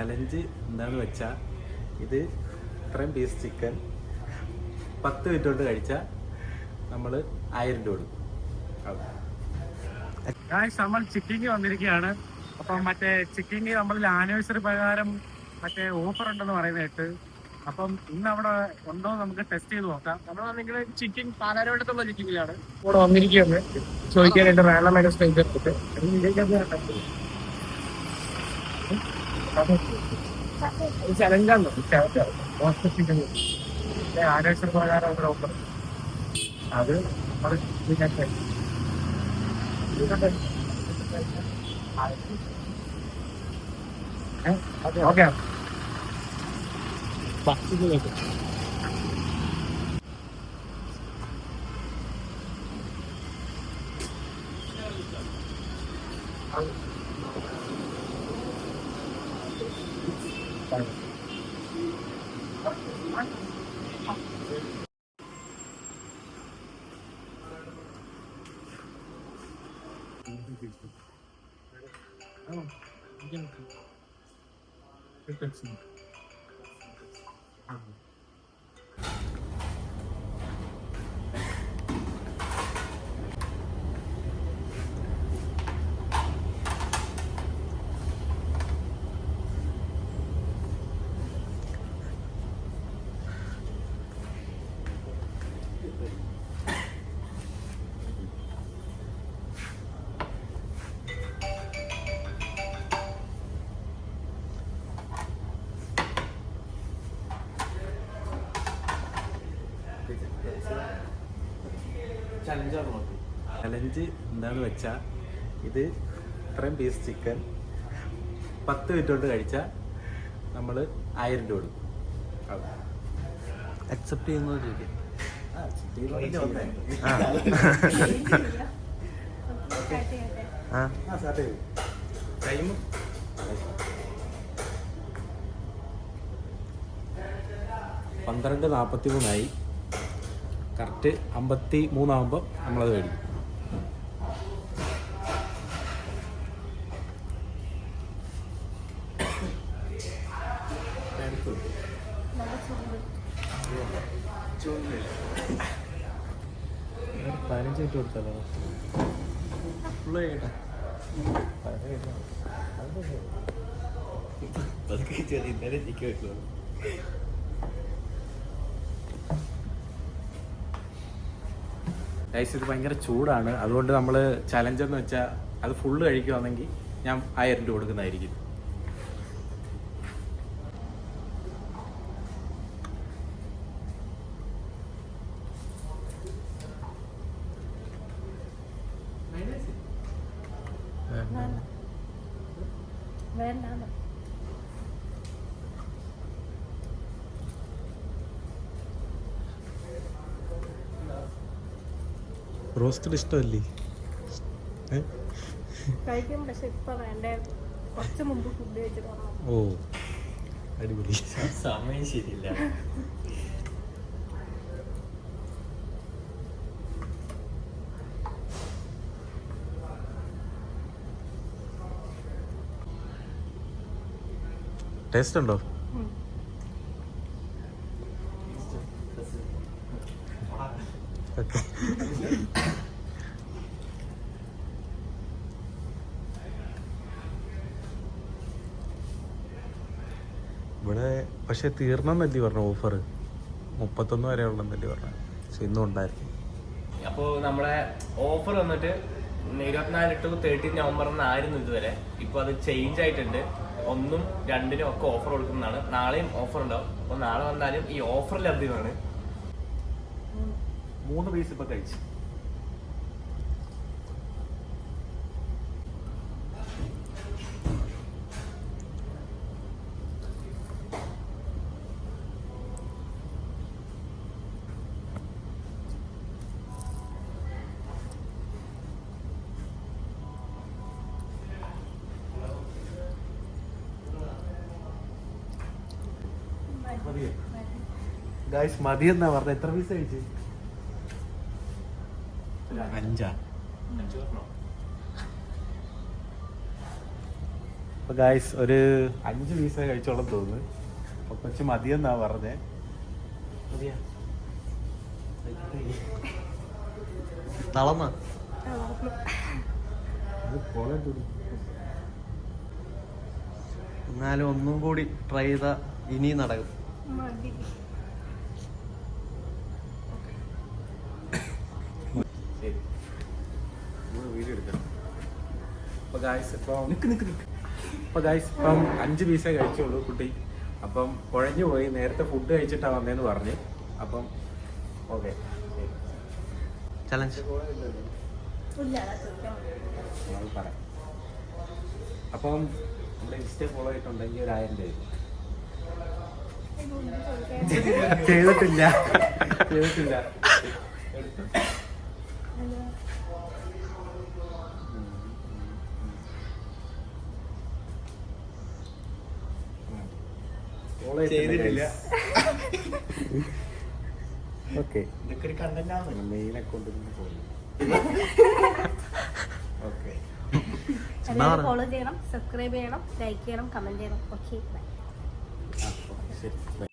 Challenge എന്താണെന്ന് വെച്ചാൽ ഇത് ഇത്രയും പീസ് ചിക്കൻ 10 മിനിറ്റ് കൊണ്ട് കഴിച്ചാൽ നമ്മൾ 1000 രൂപ കൊടുക്കും. നമ്മൾ ചിക്കിങ് വന്നിരിക്കുകയാണ്. അപ്പം മറ്റേ ചിക്കിങ് നമ്മളിൽ ആനിവേഴ്സറി പ്രകാരം മറ്റേ ഓഫർ ഉണ്ടെന്ന് പറയുന്നത് കേട്ട്. അപ്പം ഇന്ന് അവിടെ ഉണ്ടോ നമുക്ക് ടെസ്റ്റ് ചെയ്ത് നോക്കാം. നമ്മൾ വന്നെങ്കിൽ ചിക്കിങ് പാലാരോടത്തുള്ള ചിക്കിങ്ങിലാണ് ഇവിടെ വന്നിരിക്കുന്നത്. ചോദിക്കാനായിട്ട് വേളമേടെ സ്റ്റേജ് എടുത്തിട്ട് ചലഞ്ചാണ് ആനിവേഴ്സറി പ്രകാരം അവിടെ ഓഫർ അത് ഓക്കെ. ചലഞ്ച് എന്താണെന്ന് വെച്ചാൽ ഇത് ഇത്രയും പീസ് ചിക്കൻ 10 മിനിറ്റ് കൊണ്ട് കഴിച്ചാൽ നമ്മൾ 1000 രൂപ കൊടുക്കും. അക്സെപ്റ്റ് ചെയ്യുന്നത് ടൈം 12:43 കറക്റ്റ് 53 ആകുമ്പോൾ നമ്മളത് മേടിക്കും. പതിനഞ്ച് മിനിറ്റ് കൊടുത്തല്ലോ. ഗൈസ് ഇത് ഭയങ്കര ചൂടാണ്, അതുകൊണ്ട് നമ്മൾ ചലഞ്ച് എന്ന് വെച്ചാൽ അത് ഫുള്ള് കഴിക്കുവാണെങ്കിൽ ഞാൻ 1000 രൂപ കൊടുക്കുന്നതായിരിക്കും. റോസ്റ്റഡ് ഇഷ്ടമല്ലേ? കഴിക്കും, പക്ഷെ ഇപ്പൊ വേണ്ട. കുറച്ച് മുമ്പ് ഫുഡ് കഴിച്ചിട്ട്. ഓ അടിപൊളി. സമയം ശരിയില്ല. ടേസ്റ്റ് ഉണ്ടോ? ഇവിടെ പക്ഷെ തീർന്നെന്നല്ലേ പറഞ്ഞ ഓഫർ 31 വരെ ഉള്ളെന്നല്ലേ പറഞ്ഞ, പക്ഷെ ഇന്നും ഉണ്ടായിരുന്നു. അപ്പോൾ നമ്മുടെ ഓഫർ വന്നിട്ട് 24 to 30 നവംബർ എന്നായിരുന്നു ഇതുവരെ. ഇപ്പോൾ അത് ചേഞ്ച് ആയിട്ടുണ്ട്. 1, 2 ഒക്കെ ഓഫർ കൊടുക്കുന്നതാണ്. നാളെയും ഓഫർ ഉണ്ടാവും. അപ്പോൾ നാളെ വന്നാലും ഈ ഓഫർ ലഭ്യമാണ്. 3 പീസ് ഇപ്പൊ കഴിച്ചു. ഗൈസ് മതി എന്നാ പറഞ്ഞ. എത്ര പീസ് കഴിച്ചു? 5. അപ്പോൾ ഗായ്സ് ഒരു 5 പീസേ കഴിച്ചോളം തോന്നുന്നു. അപ്പോൾ കുറച്ച് മതിയെന്നാ പറഞ്ഞേ. മതിയാ തളർന്ന എന്നാലും ഒന്നും കൂടി ട്രൈ ചെയ്താൽ ഇനി നടക്കും. മതി. വീഡിയോ എടുക്കണം. അപ്പോൾ ഗായ്സ് ഇപ്പം അപ്പോൾ ഗായ്സ് ഇപ്പം 5 പീസേ കഴിച്ചുള്ളൂ കുട്ടി. അപ്പം കുഴഞ്ഞു പോയി. നേരത്തെ ഫുഡ് കഴിച്ചിട്ടാണ് വന്നതെന്ന് പറഞ്ഞ്. അപ്പം ഓക്കെ ചലഞ്ച് ഇല്ല, അതാ ചോദിക്കാൻ വന്നത്. പറയാം. അപ്പം നമ്മുടെ ഇൻസ്റ്റ ഫോളോ ചെയ്തിട്ടുണ്ടെങ്കിൽ ഒരു 1000 രൂപ ഇതൊന്നും ചോദിക്കാൻ ചെയ്തിട്ടില്ല. ചെയ്തിട്ടില്ല. ഓക്കെ, ഇതൊക്കെ ഒരു കണ്ടന്റാണ്. മെയിൻ അക്കൗണ്ടിൽ പോയി. ഓക്കെ, എല്ലാവരും ഫോളോ ചെയ്യണം, സബ്സ്ക്രൈബ് ചെയ്യണം, ലൈക്ക് ചെയ്യണം, കമന്റ് ചെയ്യണം. Okay, bye. ശരി.